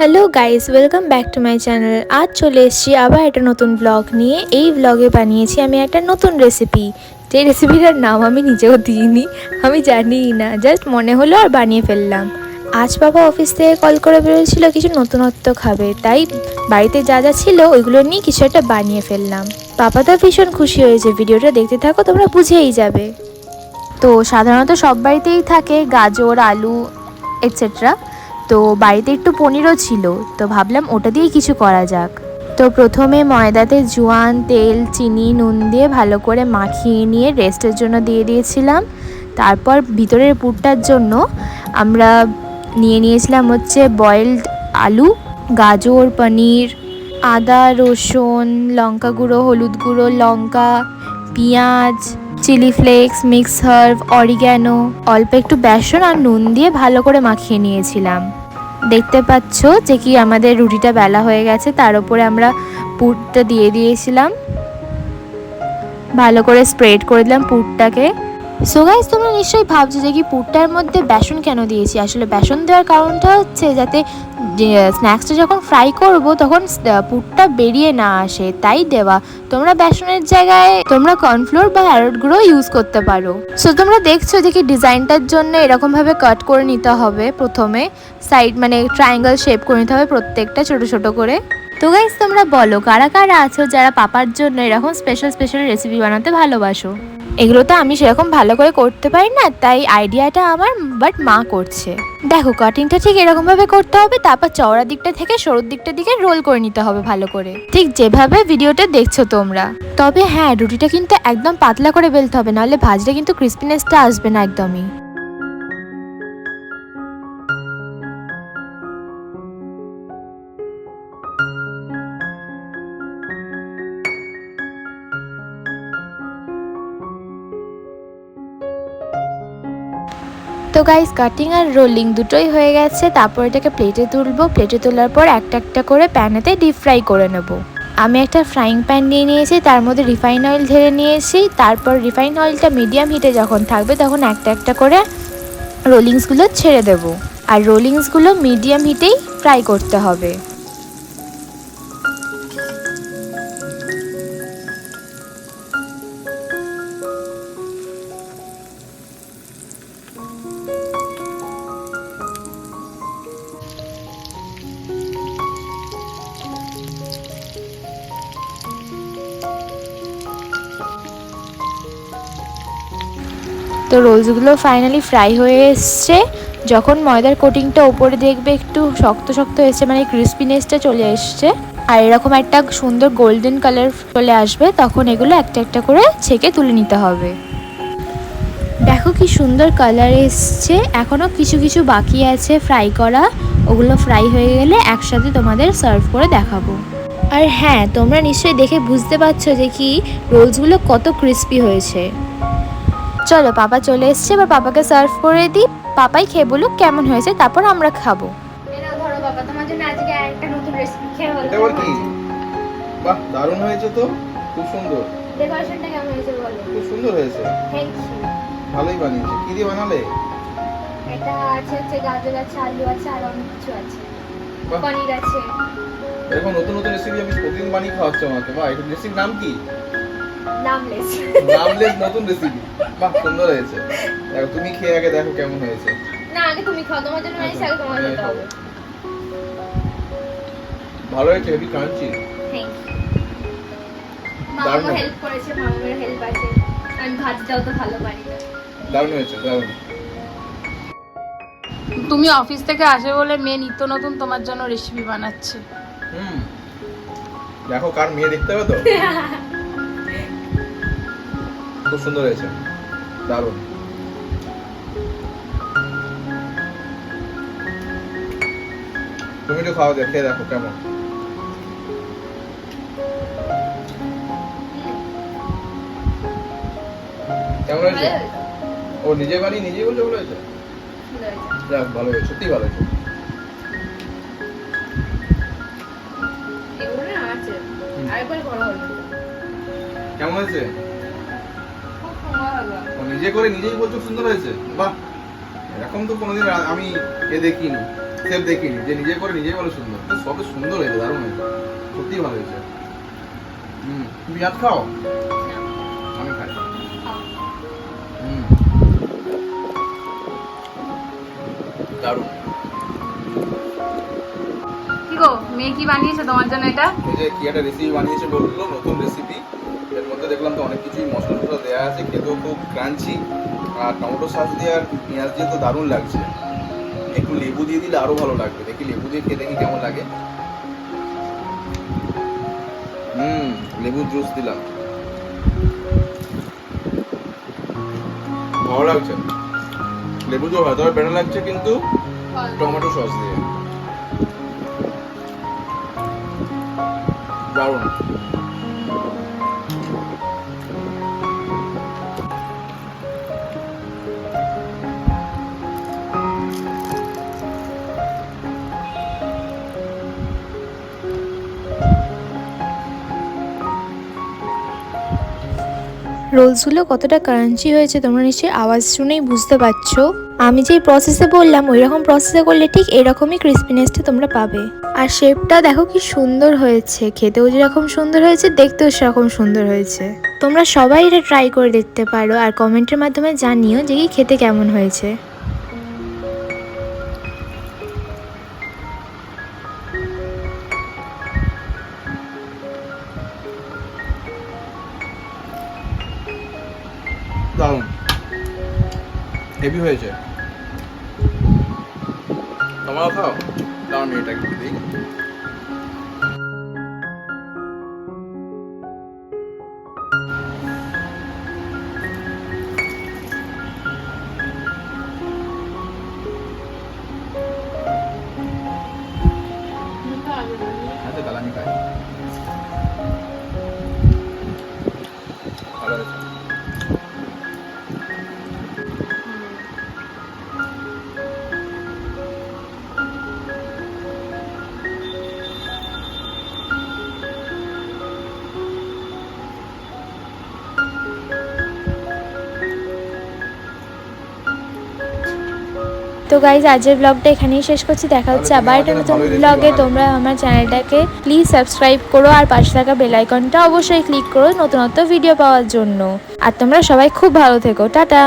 Hello guys, welcome back to my channel. আজ চলে এসেছি আবার একটা নতুন ব্লগ নিয়ে। এই ব্লগে বানিয়েছি আমি একটা নতুন রেসিপি, যে রেসিপিটার নাম আমি নিজেও দিইনি, আমি জানিই না, জাস্ট মনে হলো আর বানিয়ে ফেললাম। আজ বাবা অফিস থেকে কল করে বেরোচ্ছিল কিছু নতুনত্ব খাবে, তাই বাড়িতে যা যা ছিল ওইগুলো নিয়ে কিছু একটা বানিয়ে ফেললাম। পাপা তো ভীষণ খুশি হয়েছে, ভিডিওটা দেখতে থাকো, তোমরা বুঝেই যাবে। তো সাধারণত সব বাড়িতেই থাকে গাজর, আলু এটসেট্রা। তো বাড়িতে একটু পনিরও ছিল, তো ভাবলাম ওটা দিয়েই কিছু করা যাক। তো প্রথমে ময়দাতে জোয়ান, তেল, চিনি, নুন দিয়ে ভালো করে মাখিয়ে নিয়ে রেস্টের জন্য দিয়ে দিয়েছিলাম। তারপর ভিতরের পুরটার জন্য আমরা নিয়েছিলাম হচ্ছে বয়েলড আলু, গাজর, পনির, আদা, রসুন, লঙ্কা গুঁড়ো, হলুদ গুঁড়ো, লঙ্কা, পেঁয়াজ, chilli flakes, mix herb, oregano, অল্প একটু বেসন আর নুন দিয়ে ভালো করে মাখিয়ে নিয়েছিলাম। দেখতে পাচ্ছ যে কি আমাদের রুটিটা বেলা হয়ে গেছে, তার উপরে আমরা পুরটা দিয়ে দিয়েছিলাম, ভালো করে স্প্রেড করে দিলাম পুরটাকে। সো গাইস, তোমরা নিশ্চয়ই ভাবছো যে কি পুরটার মধ্যে বেসন কেন দিয়েছি। আসলে বেসন দেওয়ার কারণটা হচ্ছে যাতে স্ন্যাক্সটা যখন ফ্রাই করব তখন পুরটা বেরিয়ে না আসে, তাই দেওয়া। তোমরা বেসনের জায়গায় তোমরা কর্নফ্লোর বা অ্যারোট গুঁড়ো ইউজ করতে পারো। সো তোমরা দেখছো যে কি ডিজাইনটার জন্য এরকমভাবে কাট করে নিতে হবে, প্রথমে সাইড মানে ট্রায়াঙ্গেল শেপ করে নিতে হবে প্রত্যেকটা ছোট ছোট করে। তো গাইস, তোমরা বলো কারা কারা আছো যারা পাপার জন্য এরকম স্পেশাল স্পেশাল রেসিপি বানাতে ভালোবাসো। এগুলো তো আমি সেরকম ভালো করে করতে পারি না, তাই আইডিয়াটা আমার বাট মা করছে। দেখো, কাটিংটা ঠিক এরকমভাবে করতে হবে, তারপর চওড়া দিকটা থেকে সরুর দিকে রোল করে নিতে হবে ভালো করে, ঠিক যেভাবে ভিডিওতে দেখছো তোমরা। তবে হ্যাঁ, রুটিটা কিন্তু একদম পাতলা করে বেলতে হবে, নাহলে ভাজলে কিন্তু ক্রিস্পিনেসটা আসবে না একদমই। তো গাইস, কাটিং আর রোলিং দুটোই হয়ে গেছে। তারপর এটাকে প্লেটে তুলবো, প্লেটে তোলার পর একটা একটা করে প্যানেতে ডিপ ফ্রাই করে নেব। আমি একটা ফ্রাইং প্যান নিয়ে নিয়েছি, তার মধ্যে রিফাইন অয়েল ঢেলে নিয়েছি। তারপর রিফাইন অয়েলটা মিডিয়াম হিটে যখন থাকবে তখন একটা একটা করে রোলিংসগুলো ছেড়ে দেব, আর রোলিংসগুলো মিডিয়াম হিটেই ফ্রাই করতে হবে। তো রোলসগুলো ফাইনালি ফ্রাই হয়ে এসছে। যখন ময়দার কোটিংটা ওপরে দেখবে একটু শক্ত শক্ত এসছে, মানে ক্রিস্পিনেসটা চলে এসছে, আর এরকম একটা সুন্দর গোল্ডেন কালার চলে আসবে, তখন এগুলো একটা একটা করে ছেঁকে তুলে নিতে হবে। দেখো কি সুন্দর কালার এসছে। এখনও কিছু কিছু বাকি আছে ফ্রাই করা, ওগুলো ফ্রাই হয়ে গেলে একসাথে তোমাদের সার্ভ করে দেখাবো। আর হ্যাঁ, তোমরা নিশ্চয়ই দেখে বুঝতে পারছো যে কি রোলসগুলো কত ক্রিস্পি হয়েছে। চলো, পাপা চলে এসছে, এবার পাপাকে সার্ভ করে দিই। পাপাই খেয়ে বলুক কেমন হয়েছে, তারপর আমরা খাবো। এরা ধরো বাবা, তোমার জন্য আজকে একটা নতুন রেসিপি খেয়ে বলো। এটা আবার কি? বাহ, দারুণ হয়েছে তো, খুব সুন্দর। ডেকোরেশনটা কেমন হয়েছে বলো? খুব সুন্দর হয়েছে, থ্যাংক ইউ। ভালোই বানিয়েছে। কি দিয়ে বানালে? এটা আছে হচ্ছে গাজর আছে, আলু আছে, আর অনেক কিছু আছে, বাহ, পনির আছে। এরকম নতুন নতুন রেসিপি আমি প্রতিদিন বানিয়ে খাওয়াচ্ছ আমাকে। বাহ, এটা রেসিপির নাম কি? নামলেস। নামলেস নতুন রেসিপি। বাহ, সুন্দর হয়েছে। দেখো, তুমি খেয়ে আগে দেখো কেমন হয়েছে। না, আগে তুমি খাও, তোমার জন্য বানিয়েছি, আগে তোমার খেতে হবে। ভালো হয়েছে, হেভি ক্রাঞ্চি। Thank you. দারুণ মামাও হয়েছে। হেল্প করেছে, মামার হেল্প আছে, আমি ভাজটাও তো ভালো পারি না। দারুণ হয়েছে, দারুণ। তুমি অফিস থেকে আসে বলে মেয়ে নিত্য নতুন তোমার জন্য রেসিপি বানাচ্ছে। দেখো, কার মেয়ে দেখতে হবে তো। খুব সুন্দর হয়েছে, দারুণ। তুমি একটু খাওয়া দেখে দেখো কেমন। কেমন হয়েছে? ভালো হয়েছে? ও নিজে বানিয়ে নিজেই বলছে ভালো হয়েছে। সুন্দর হয়েছে। যাক, ভালো হয়েছে, সত্যি ভালো হয়েছে। এগুলো না আছে, আরেকবার বড় হলো। কেমন হয়েছে? খুব সুন্দর হলো। ও নিজে করে নিজেই বলছো সুন্দর হয়েছে। বাহ, এরকম তো কোনোদিন আমি দেখিনি। সেফ দেখিনি, যে নিজে করে নিজেই বলে সুন্দর। সবে সুন্দর হয়েছে, দারুণ হয়েছে, সত্যি ভালো হয়েছে। তুমি পেঁয়াজ খাও? আমি খাই। দারুণ। কি গো, মেয়ে কি বানিয়েছে তোমার জন্য এটা? এই যে কি একটা রেসিপি বানিয়েছে বললো, নতুন রেসিপি। এর মধ্যে দেখলাম তো অনেক কিছুই মশলা টশলা দেওয়া আছে, খেতেও খুব ক্রাঞ্চি, আর টমেটো সস দিয়ে আর পেঁয়াজ দিয়ে তো দারুণ লাগছে। একটু লেবু দিয়ে দিলে আরো ভালো লাগবে। দেখি লেবু দিয়ে খেয়ে দেখি কেমন লাগে। লেবুর জুস দিলাম, ভালো লাগছে। লেবু জল হয় তবে বেটার লাগছে কিন্তু টমেটো সস দিয়ে, দারুণ। রোলসগুলো কতটা ক্রাঞ্চি হয়েছে তোমরা নিশ্চয়ই আওয়াজ শুনেই বুঝতে পারছো। আমি যেই প্রসেসে বললাম ওই রকম প্রসেসে করলে ঠিক এরকমই ক্রিস্পিনেসটা তোমরা পাবে। আর শেপটা দেখো কি সুন্দর হয়েছে, খেতেও যেরকম সুন্দর হয়েছে দেখতেও সেরকম সুন্দর হয়েছে। তোমরা সবাই এটা ট্রাই করে দেখতে পারো আর কমেন্টের মাধ্যমে জানিও যে কি খেতে কেমন হয়েছে। দারুণ, হেভি হয়েছে। তোমরাও খাও? দাও আমি এটা একটু দিই। আচ্ছা তাহলে আমি খাই। ভালো হয়েছে। তো গাইজ আজকের ব্লগটা এখানেই শেষ করছি। দেখা হচ্ছে আবার একটা নতুন ব্লগে। তোমরা আমার চ্যানেলটাকে প্লিজ সাবস্ক্রাইব করো আর পাশে থাকা বেল আইকনটা অবশ্যই ক্লিক করো নতুনত্ব ভিডিও পাওয়ার জন্য। আর তোমরা সবাই খুব ভালো থেকো। টাটা।